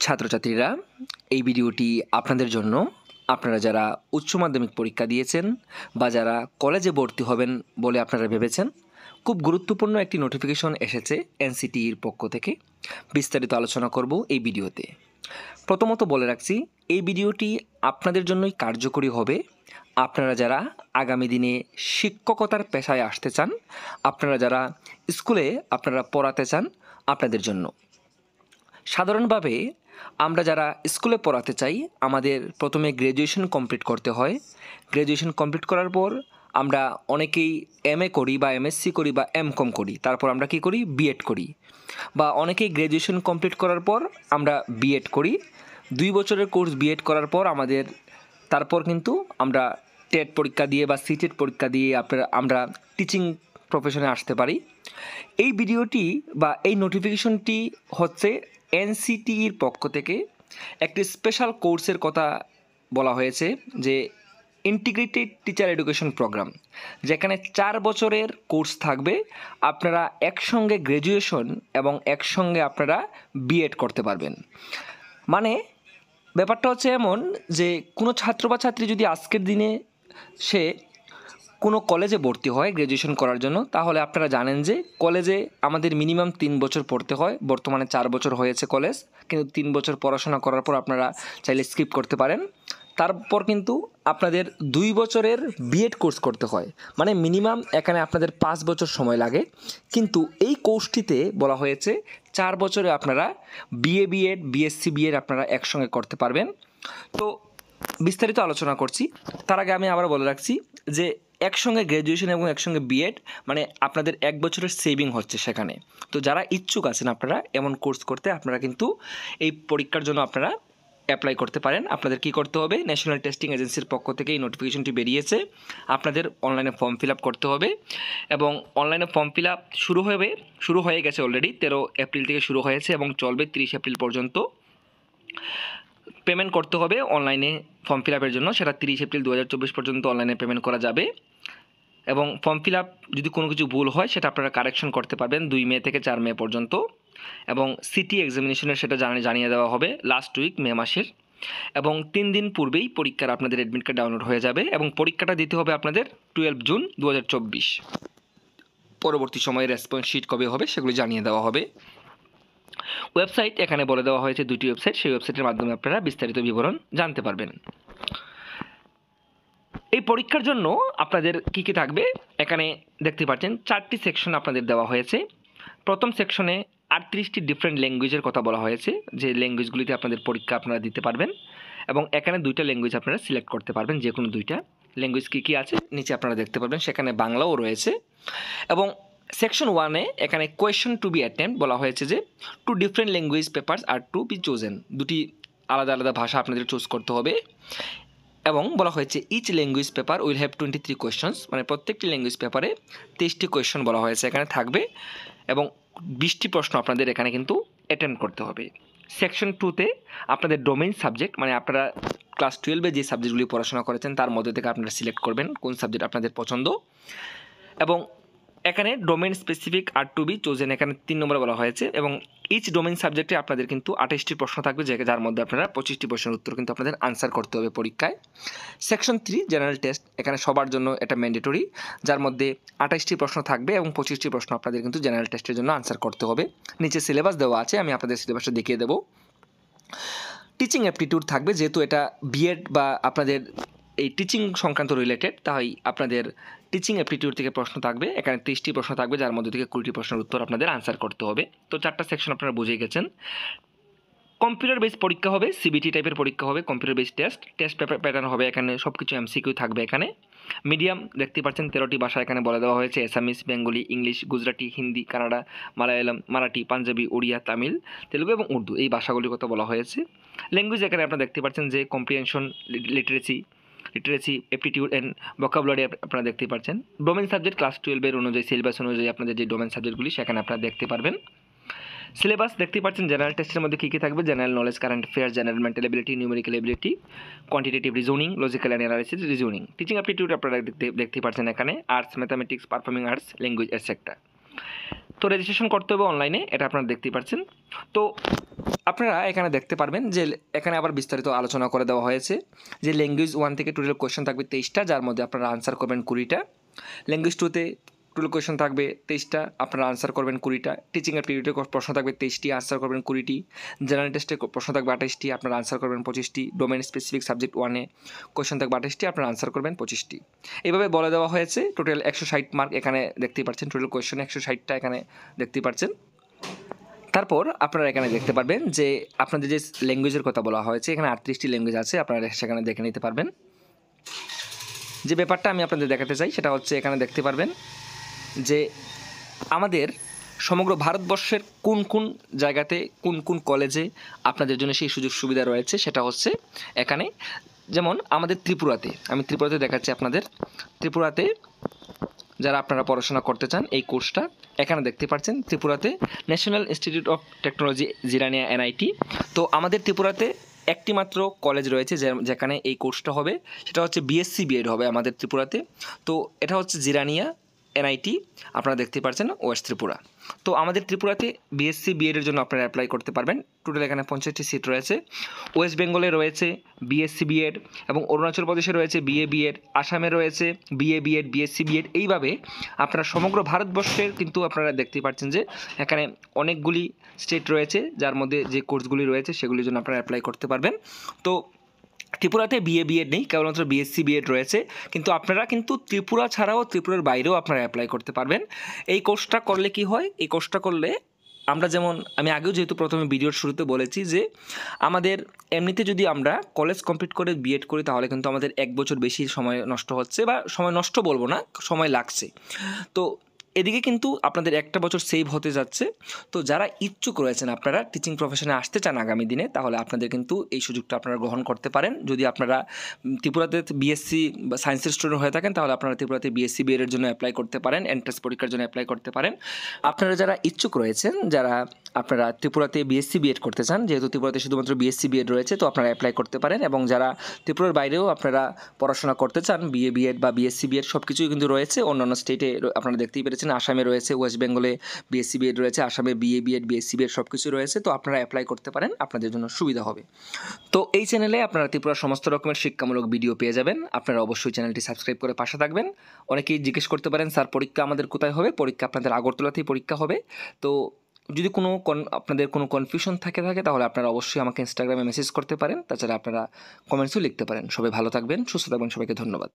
ছাত্রছাত্রীরা, এই ভিডিওটি আপনাদের জন্য। আপনারা যারা উচ্চ মাধ্যমিক পরীক্ষা দিয়েছেন বা যারা কলেজে ভর্তি হবেন বলে আপনারা ভেবেছেন, খুব গুরুত্বপূর্ণ একটি নোটিফিকেশন এসেছে এনসিটিইর পক্ষ থেকে। বিস্তারিত আলোচনা করব এই ভিডিওতে। প্রথমত বলে রাখছি, এই ভিডিওটি আপনাদের জন্যই কার্যকরী হবে। আপনারা যারা আগামী দিনে শিক্ষকতার পেশায় আসতে চান, আপনারা যারা স্কুলে আপনারা পড়াতে চান, আপনাদের জন্য। সাধারণভাবে আমরা যারা স্কুলে পড়াতে চাই, আমাদের প্রথমে গ্র্যাজুয়েশন কমপ্লিট করতে হয়। গ্র্যাজুয়েশন কমপ্লিট করার পর আমরা অনেকেই এমএ করি বা এমএসসি করি বা এমকম করি, তারপর আমরা কি করি, বিএড করি। বা অনেকেই গ্র্যাজুয়েশন কমপ্লিট করার পর আমরা বিএড করি। 2 বছরের কোর্স বিএড করার পর তারপর কিন্তু আমরা টেট পরীক্ষা দিয়ে বা সিটেট পরীক্ষা দিয়ে আমরা টিচিং প্রফেশনে আসতে পারি। এই ভিডিওটি বা এই নোটিফিকেশনটি হচ্ছে এনসিটিইর পক্ষ থেকে একটি স্পেশাল কোর্সের কথা বলা হয়েছে, যে ইন্টিগ্রেটেড টিচার এডুকেশন প্রোগ্রাম, যেখানে 4 বছরের কোর্স থাকবে। আপনারা একসঙ্গে গ্র্যাজুয়েশন এবং একসঙ্গে আপনারা বিএড করতে পারবেন। মানে ব্যাপারটা হচ্ছে এমন যে কোনো ছাত্র বা ছাত্রী যদি আজকের দিনে সে কোনো কলেজে ভর্তি হয় গ্র্যাজুয়েশন করার জন্য, তাহলে আপনারা জানেন যে কলেজে আমাদের মিনিমাম 3 বছর পড়তে হয়। বর্তমানে 4 বছর হয়েছে কলেজ, কিন্তু 3 বছর পড়াশোনা করার পর আপনারা চাইলে স্কিপ করতে পারেন। তারপর কিন্তু আপনাদের 2 বছরের বিএড কোর্স করতে হয়, মানে মিনিমাম এখানে আপনাদের 5 বছর সময় লাগে। কিন্তু এই কোর্সটিতে বলা হয়েছে 4 বছরে আপনারা বিএড, বিএসসি, বিএড আপনারা একসঙ্গে করতে পারবেন। তো বিস্তারিত আলোচনা করছি। তার আগে আমি আবার বলে রাখছি যে একসঙ্গে গ্র্যাজুয়েশন এবং একসঙ্গে বিএড, মানে আপনাদের 1 বছরের সেভিং হচ্ছে সেখানে। তো যারা ইচ্ছুক আছেন আপনারা এমন কোর্স করতে, আপনারা কিন্তু এই পরীক্ষার জন্য আপনারা অ্যাপ্লাই করতে পারেন। আপনাদের কি করতে হবে, ন্যাশনাল টেস্টিং এজেন্সির পক্ষ থেকে এই নোটিফিকেশনটি বেরিয়েছে। আপনাদের অনলাইনে ফর্ম ফিল আপ করতে হবে এবং অনলাইনে ফর্ম ফিল আপ শুরু হয়ে গেছে অলরেডি। 13 এপ্রিল থেকে শুরু হয়েছে এবং চলবে 30 এপ্রিল পর্যন্ত। পেমেন্ট করতে হবে অনলাইনে ফর্ম ফিল আপের জন্য, সেটা 30 এপ্রিল 2024 পর্যন্ত অনলাইনে পেমেন্ট করা যাবে। এবং ফর্ম ফিল আপ যদি কোনো কিছু ভুল হয় সেটা আপনারা কারেকশন করতে পারবেন 2 মে থেকে 4 মে পর্যন্ত। এবং সিটি এক্সামিনেশনের সেটা জানিয়ে দেওয়া হবে লাস্ট উইক মে মাসের। এবং 3 দিন পূর্বেই পরীক্ষার আপনাদের অ্যাডমিট কার্ড ডাউনলোড হয়ে যাবে এবং পরীক্ষাটা দিতে হবে আপনাদের 12 জুন 2024। পরবর্তী সময়ে রেসপন্স শিট কবে হবে সেগুলি জানিয়ে দেওয়া হবে। ওয়েবসাইট এখানে বলে দেওয়া হয়েছে 2টি ওয়েবসাইট, সেই ওয়েবসাইটের মাধ্যমে আপনারা বিস্তারিত বিবরণ জানতে পারবেন। এই পরীক্ষার জন্য আপনাদের কী কী থাকবে এখানে দেখতে পাচ্ছেন, 4টি সেকশন আপনাদের দেওয়া হয়েছে। প্রথম সেকশনে 38টি ডিফারেন্ট ল্যাঙ্গুয়েজের কথা বলা হয়েছে, যে ল্যাঙ্গুয়েজগুলিতে আপনাদের পরীক্ষা আপনারা দিতে পারবেন। এবং এখানে 2টা ল্যাঙ্গুয়েজ আপনারা সিলেক্ট করতে পারবেন, যে কোনো 2টা ল্যাঙ্গুয়েজ কী কী আছে নিচে আপনারা দেখতে পারবেন, সেখানে বাংলাও রয়েছে। এবং সেকশন 1-এ এখানে কোয়েশ্চন টু বি অ্যাটেম্পট বলা হয়েছে যে 2 ডিফারেন্ট ল্যাঙ্গুয়েজ পেপার্স আর টু বি চোজেন, 2টি আলাদা আলাদা ভাষা আপনাদের চুজ করতে হবে। এবং বলা হয়েছে each language paper will have 23 questions, মানে প্রত্যেকটি ল্যাঙ্গুয়েজ পেপারে 23টি কোয়েশ্চন বলা হয়েছে এখানে থাকবে এবং 20টি প্রশ্ন আপনাদের এখানে কিন্তু অ্যাটেম্প করতে হবে। সেকশন 2-তে আপনাদের ডোমেইন সাবজেক্ট, মানে আপনারা ক্লাস 12-এ যে সাবজেক্টগুলি পড়াশোনা করেছেন তার মধ্যে থেকে আপনারা সিলেক্ট করবেন কোন সাবজেক্ট আপনাদের পছন্দ। এবং এখানে ডোমেইন স্পেসিফিক আর টু বি চোজেন এখানে 3 নম্বরে বলা হয়েছে। এবং ইচ ডোমেইন সাবজেক্টে আপনাদের কিন্তু 28টি প্রশ্ন থাকবে, যার মধ্যে আপনারা 25টি প্রশ্নের উত্তর কিন্তু আপনাদের আনসার করতে হবে পরীক্ষায়। সেকশন 3 জেনারেল টেস্ট, এখানে সবার জন্য এটা ম্যান্ডেটরি, যার মধ্যে 28টি প্রশ্ন থাকবে এবং 25টি প্রশ্ন আপনাদের কিন্তু জেনারেল টেস্টের জন্য আনসার করতে হবে। নিচে সিলেবাস দেওয়া আছে, আমি আপনাদের সিলেবাসটা দেখিয়ে দেবো। টিচিং অ্যাপটিটিউড থাকবে, যেহেতু এটা বিএড বা আপনাদের এই টিচিং সংক্রান্ত রিলেটেড, তাই আপনাদের টিচিং অ্যাপটিটিউড থেকে প্রশ্ন থাকবে। এখানে 30টি প্রশ্ন থাকবে, যার মধ্যে থেকে 20টি প্রশ্নের উত্তর আপনাদের আনসার করতে হবে। তো 4টা সেকশন আপনারা বুঝে গেছেন। কম্পিউটার বেস পরীক্ষা হবে, সিবিটি টাইপের পরীক্ষা হবে, computer base test paper pattern হবে, এখানে সব কিছু এমসিকিউ থাকবে। এখানে মিডিয়াম দেখতে পাচ্ছেন 13টি ভাষা এখানে বলে দেওয়া হয়েছে, অ্যাসামিস, বেঙ্গলি, ইংলিশ, গুজরাটি, হিন্দি, কানাডা, মালায়ালাম, মারাঠি, পাঞ্জাবি, ওড়িয়া, তামিল, তেলুগু এবং উর্দু, এই ভাষাগুলির কথা বলা হয়েছে। ল্যাঙ্গুয়েজ এখানে আপনারা দেখতে পাচ্ছেন যে comprehension, literacy, aptitude and vocabulary আপনারা দেখতে পাচ্ছেন। ডোমেন সাবজেক্ট ক্লাস 12-এর অনুযায়ী সিলেবাস অনুযায়ী আপনাদের যে ডোমেন সাবজেক্টগুলি সেখানে আপনারা দেখতে পারবেন। সিলেবাস দেখতে পাচ্ছেন জেনারেল টেস্টের মধ্যে কী কী থাকবে, general knowledge, current affairs, general mental ability, numerical ability, quantitative reasoning, logical analysis, reasoning. Teaching aptitude আপনারা দেখতে পাচ্ছেন এখানে arts, mathematics, performing arts, language etcetera. তো রেজিস্ট্রেশন করতে হবে অনলাইনে, এটা আপনারা দেখতেই পাচ্ছেন। তো আপনারা এখানে দেখতে পারবেন যে এখানে আবার বিস্তারিত আলোচনা করে দেওয়া হয়েছে যে ল্যাঙ্গুয়েজ 1 থেকে টোটাল কোয়েশ্চেন থাকবে 23টা, যার মধ্যে আপনারা আনসার করবেন 20টা। ল্যাঙ্গুয়েজ 2তে টোটাল কোয়েশ্চেন থাকবে 23টা, আপনারা আনসার করবেন 20টা। টিচিংয়ের পিরিয়ডে প্রশ্ন থাকবে 23টি, আনসার করবেন 20টি। জেনারেল টেস্টে প্রশ্ন থাকবে 28টি, আপনারা আনসার করবেন 25টি। ডোমেন স্পেসিফিক সাবজেক্ট 1-এ কোয়েশ্চেন থাকবে 28টি, আপনারা আনসার করবেন 25টি। এইভাবে বলে দেওয়া হয়েছে। টোটাল 160 মার্ক এখানে দেখতেই পাচ্ছেন, টোটাল কোয়েশ্চেন 160টা এখানে দেখতেই পাচ্ছেন। তারপর আপনারা এখানে দেখতে পারবেন যে আপনাদের যে ল্যাঙ্গুয়েজের কথা বলা হয়েছে, এখানে 38টি ল্যাঙ্গুয়েজ আছে, আপনারা সেখানে দেখে নিতে পারবেন। যে ব্যাপারটা আমি আপনাদের দেখাতে চাই সেটা হচ্ছে এখানে দেখতে পারবেন যে আমাদের সমগ্র ভারতবর্ষের কোন কোন জায়গাতে কোন কোন কলেজে আপনাদের জন্য সেই সুযোগ সুবিধা রয়েছে, সেটা হচ্ছে এখানে। যেমন আমাদের ত্রিপুরাতে, আমি ত্রিপুরাতে দেখাচ্ছি আপনাদের। ত্রিপুরাতে যারা আপনারা পড়াশোনা করতে চান এই কোর্সটা এখানে দেখতে পাচ্ছেন, ত্রিপুরাতে national institute of technology Jirania NIT। তো আমাদের ত্রিপুরাতে একটি মাত্র কলেজ রয়েছে যেখানে এই কোর্সটা হবে, সেটা হচ্ছে BSc BEd হবে আমাদের ত্রিপুরাতে। তো এটা হচ্ছে জিরানিয়া NIT, আপনারা দেখতে পাচ্ছেন ওয়েস্ট ত্রিপুরা। তো আমাদের ত্রিপুরাতে BSc BEd এর জন্য আপনারা অ্যাপ্লাই করতে পারবেন। টোটাল এখানে 50টি সিট রয়েছে। ওয়েস্ট বেঙ্গলে রয়েছে BSc BEd, এবং অরুণাচল প্রদেশে রয়েছে BA BEd, আসামে রয়েছে BA BEd, BSc BEd। এইভাবে আপনারা সমগ্র ভারতবর্ষের কিন্তু আপনারা দেখতে পাচ্ছেন যে এখানে অনেকগুলি স্টেট রয়েছে, যার মধ্যে যে কোর্সগুলি রয়েছে সেগুলির জন্য আপনারা অ্যাপ্লাই করতে পারবেন। তো ত্রিপুরাতে BA BEd নেই, কেবলমাত্র BSc BEd রয়েছে। কিন্তু আপনারা কিন্তু ত্রিপুরা ছাড়াও ত্রিপুরার বাইরেও আপনারা অ্যাপ্লাই করতে পারবেন। এই কোর্সটা করলে কি হয়, এই কোর্সটা করলে আমরা যেমন আমি আগেও যেহেতু প্রথমে ভিডিওর শুরুতে বলেছি যে আমাদের এমনিতে যদি আমরা কলেজ কমপ্লিট করে BEd করি তাহলে কিন্তু আমাদের 1 বছর বেশি সময় নষ্ট হচ্ছে, বা সময় নষ্ট বলবো না, সময় লাগছে। তো এদিকে কিন্তু আপনাদের একটা বছর সেভ হতে যাচ্ছে। তো যারা ইচ্ছুক রয়েছেন আপনারা টিচিং প্রফেশনে আসতে চান আগামী দিনে, তাহলে আপনাদের কিন্তু এই সুযোগটা আপনারা গ্রহণ করতে পারেন। যদি আপনারা ত্রিপুরাতে BSc বা সায়েন্সের স্টুডেন্ট হয়ে থাকেন তাহলে আপনারা ত্রিপুরাতে BSc BEd এর জন্য অ্যাপ্লাই করতে পারেন, এন্ট্রান্স পরীক্ষার জন্য অ্যাপ্লাই করতে পারেন। আপনারা যারা ইচ্ছুক রয়েছেন, যারা আপনারা ত্রিপুরাতে BSc BEd করতে চান, যেহেতু ত্রিপুরাতে শুধুমাত্র BSc BEd রয়েছে, তো আপনারা অ্যাপ্লাই করতে পারেন। এবং যারা ত্রিপুরার বাইরেও আপনারা পড়াশোনা করতে চান, BA BEd বা BSc BEd সব কিছুই কিন্তু রয়েছে। অন্যান্য স্টেটে আপনারা দেখতেই পেরেছেন, আসামে রয়েছে, ওয়েস্ট বেঙ্গলে BSc BEd রয়েছে, আসামে BA BEd, BSc BEd সব কিছু রয়েছে। তো আপনারা অ্যাপ্লাই করতে পারেন, আপনাদের জন্য সুবিধা হবে। তো এই চ্যানেলে আপনারা ত্রিপুরার সমস্ত রকমের শিক্ষামূলক ভিডিও পেয়ে যাবেন। আপনারা অবশ্যই চ্যানেলটি সাবস্ক্রাইব করে পাশে থাকবেন। অনেকেই জিজ্ঞেস করতে পারেন, স্যার পরীক্ষা আমাদের কোথায় হবে? পরীক্ষা আপনাদের আগরতলাতেই পরীক্ষা হবে। তো যদি আপনাদের কোনো কনফিউশন থাকে তাহলে আপনারা অবশ্যই আমাকে ইনস্টাগ্রামে মেসেজ করতে পারেন। তাছাড়া আপনারা কমেন্টসও লিখতে পারেন। সবাই ভালো থাকবেন, সুস্থ থাকবেন, সবাইকে ধন্যবাদ।